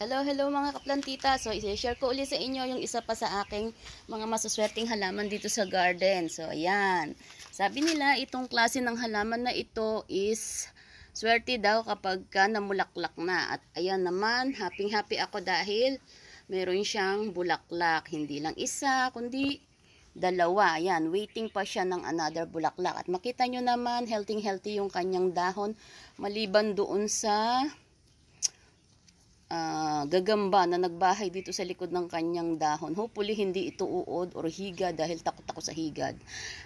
Hello mga kaplantita. So, i-share ko ulit sa inyo yung isa pa sa aking mga masuswerteng halaman dito sa garden. So, ayan. Sabi nila, itong klase ng halaman na ito is swerte daw kapag ka namulaklak na. At ayan naman, happy ako dahil meron siyang bulaklak. Hindi lang isa, kundi dalawa. Ayan, waiting pa siya ng another bulaklak. At makita nyo naman, healthy yung kanyang dahon. Maliban doon sa gagamba na nagbahay dito sa likod ng kanyang dahon. Hopefully hindi ito uod or higad dahil takot ako sa higad.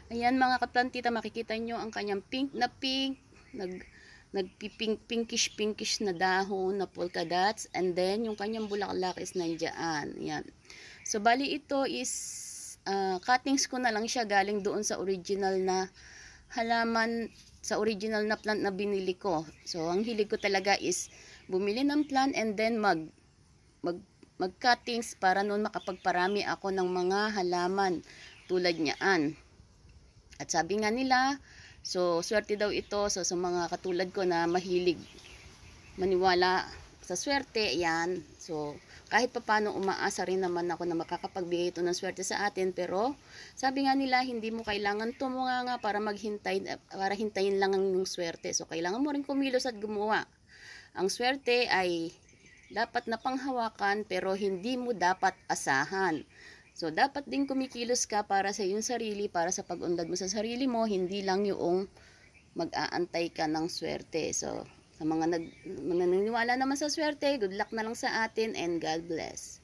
Ayan mga kaplantita, makikita nyo ang kanyang pink na pink, pinkish na dahon na polka dots, and then yung kanyang bulaklak is nandiyan. Ayan. So bali ito is cuttings ko na lang siya galing doon sa original na halaman, sa original na plant na binili ko. So ang hilig ko talaga is bumili ng plant and then mag cuttings para noon makapagparami ako ng mga halaman tulad niyaan. At sabi nga nila, so swerte daw ito. So sa mga katulad ko na mahilig maniwala sa swerte, yan. So kahit papaano umaasa rin naman ako na makakapagbigay ito ng swerte sa atin, pero sabi nga nila hindi mo kailangan tumunganga para para hintayin lang ang swerte. So kailangan mo rin kumilos at gumawa. Ang swerte ay dapat na panghawakan pero hindi mo dapat asahan. So dapat din kumikilos ka para sa iyong sarili, para sa pag-unlad mo sa sarili mo, hindi lang yung mag-aantay ka ng swerte. So sa mga naniniwala naman sa swerte, good luck na lang sa atin and God bless.